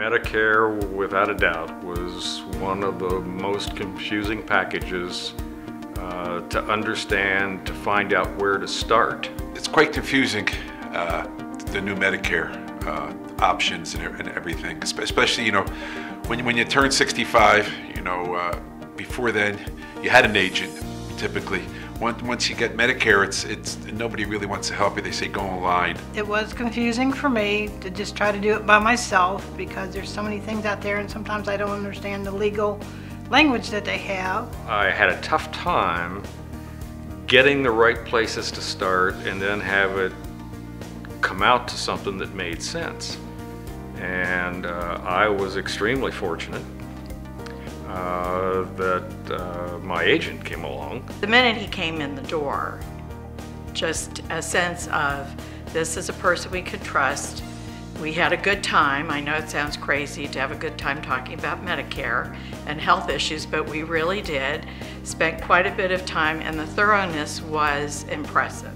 Medicare, without a doubt, was one of the most confusing packages to understand, to find out where to start. It's quite confusing, the new Medicare options and everything, especially, when you turn 65, before then you had an agent typically. Once you get Medicare, it's nobody really wants to help you. They say go online. It was confusing for me to just try to do it by myself because there's so many things out there and sometimes I don't understand the legal language that they have. I had a tough time getting the right places to start and then have it come out to something that made sense. And I was extremely fortunate that my agent came along. The minute he came in the door, just a sense of this is a person we could trust. We had a good time. I know it sounds crazy to have a good time talking about Medicare and health issues, but we really did. Spent quite a bit of time and the thoroughness was impressive.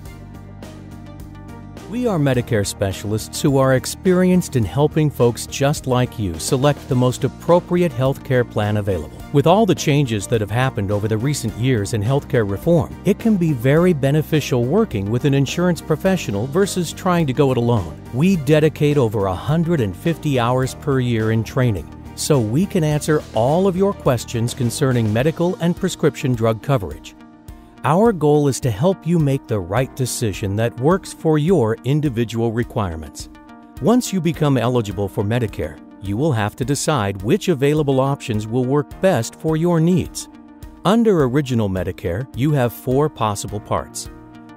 We are Medicare specialists who are experienced in helping folks just like you select the most appropriate health care plan available. With all the changes that have happened over the recent years in healthcare reform, it can be very beneficial working with an insurance professional versus trying to go it alone. We dedicate over 150 hours per year in training, so we can answer all of your questions concerning medical and prescription drug coverage. Our goal is to help you make the right decision that works for your individual requirements. Once you become eligible for Medicare, you will have to decide which available options will work best for your needs. Under Original Medicare, you have 4 possible parts.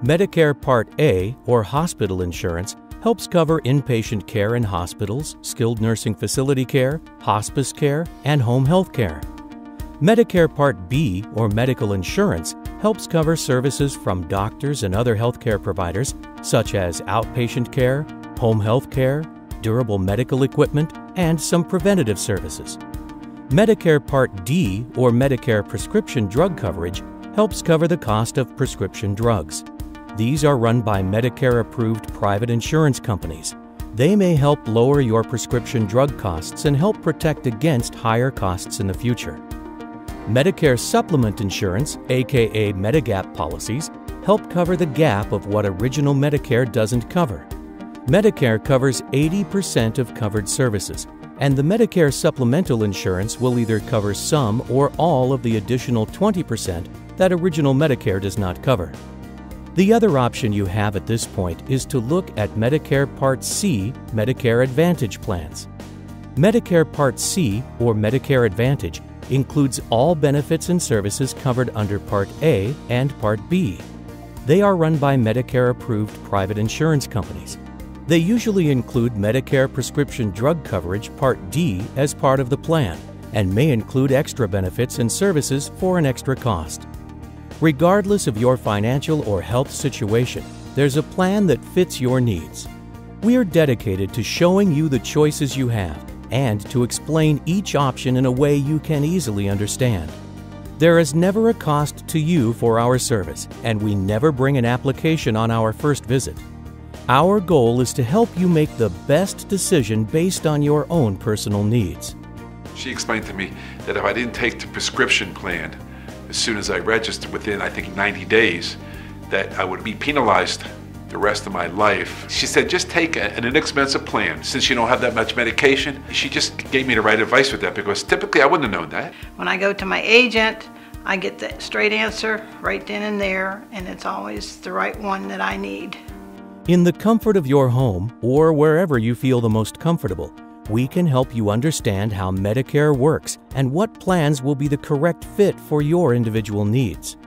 Medicare Part A, or hospital insurance, helps cover inpatient care in hospitals, skilled nursing facility care, hospice care, and home health care. Medicare Part B, or medical insurance, helps cover services from doctors and other healthcare providers such as outpatient care, home health care, durable medical equipment, and some preventative services. Medicare Part D, or Medicare prescription drug coverage, helps cover the cost of prescription drugs. These are run by Medicare-approved private insurance companies. They may help lower your prescription drug costs and help protect against higher costs in the future. Medicare supplement insurance, aka Medigap policies, help cover the gap of what Original Medicare doesn't cover. Medicare covers 80% of covered services, and the Medicare supplemental insurance will either cover some or all of the additional 20% that Original Medicare does not cover. The other option you have at this point is to look at Medicare Part C, Medicare Advantage plans. Medicare Part C, or Medicare Advantage, includes all benefits and services covered under Part A and Part B. They are run by Medicare-approved private insurance companies. They usually include Medicare prescription drug coverage Part D as part of the plan and may include extra benefits and services for an extra cost. Regardless of your financial or health situation, there's a plan that fits your needs. We are dedicated to showing you the choices you have and to explain each option in a way you can easily understand. There is never a cost to you for our service, and we never bring an application on our first visit. Our goal is to help you make the best decision based on your own personal needs. She explained to me that if I didn't take the prescription plan as soon as I registered within, I think, 90 days, that I would be penalized the rest of my life. She said, just take an inexpensive plan. Since you don't have that much medication, she just gave me the right advice with that because typically I wouldn't have known that. When I go to my agent, I get the straight answer right then and there, and it's always the right one that I need. In the comfort of your home or wherever you feel the most comfortable, we can help you understand how Medicare works and what plans will be the correct fit for your individual needs.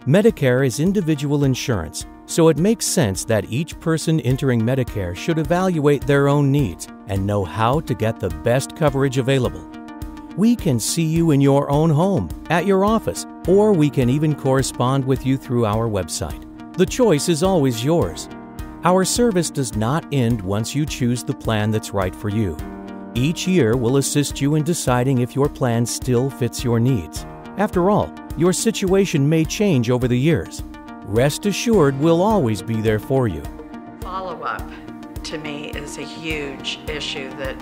Medicare is individual insurance, so it makes sense that each person entering Medicare should evaluate their own needs and know how to get the best coverage available. We can see you in your own home, at your office, or we can even correspond with you through our website. The choice is always yours. Our service does not end once you choose the plan that's right for you. Each year will assist you in deciding if your plan still fits your needs. After all, your situation may change over the years. Rest assured we'll always be there for you. Follow-up, to me, is a huge issue that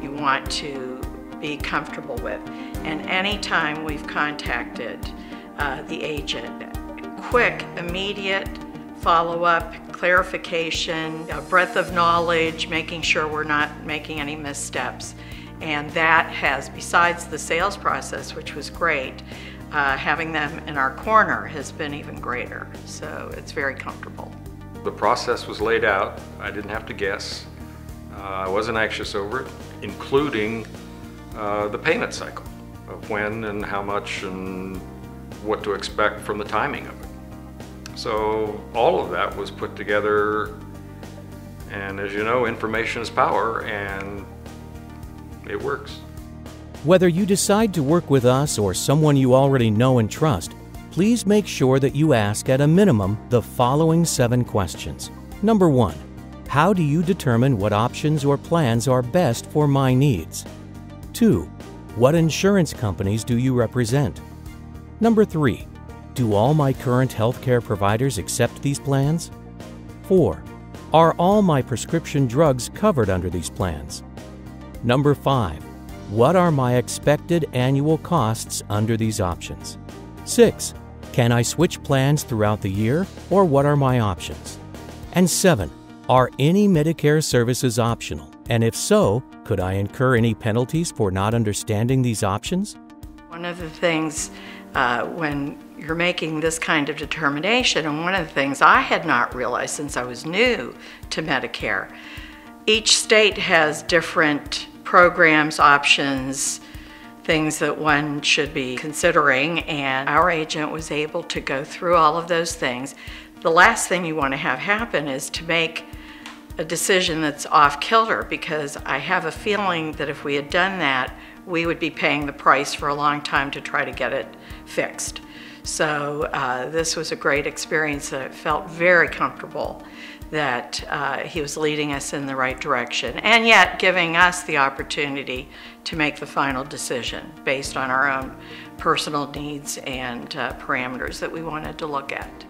you want to be comfortable with. And anytime we've contacted the agent, quick, immediate follow-up, clarification, a breadth of knowledge, making sure we're not making any missteps. And that has, besides the sales process, which was great, having them in our corner has been even greater. So it's very comfortable. The process was laid out. I didn't have to guess. I wasn't anxious over it, including the payment cycle of when and how much and what to expect from the timing of it. So all of that was put together, and as you know, information is power, and it works. Whether you decide to work with us or someone you already know and trust, please make sure that you ask at a minimum the following 7 questions. Number 1, how do you determine what options or plans are best for my needs? 2, what insurance companies do you represent? Number 3, do all my current healthcare providers accept these plans? 4, are all my prescription drugs covered under these plans? Number 5, what are my expected annual costs under these options? 6, can I switch plans throughout the year, or what are my options? And 7, are any Medicare services optional? And if so, could I incur any penalties for not understanding these options? One of the things when you're making this kind of determination, and one of the things I had not realized since I was new to Medicare, each state has different programs, options, things that one should be considering, and our agent was able to go through all of those things. The last thing you want to have happen is to make a decision that's off kilter, because I have a feeling that if we had done that, we would be paying the price for a long time to try to get it fixed. So this was a great experience. I felt very comfortable that he was leading us in the right direction, and yet giving us the opportunity to make the final decision based on our own personal needs and parameters that we wanted to look at.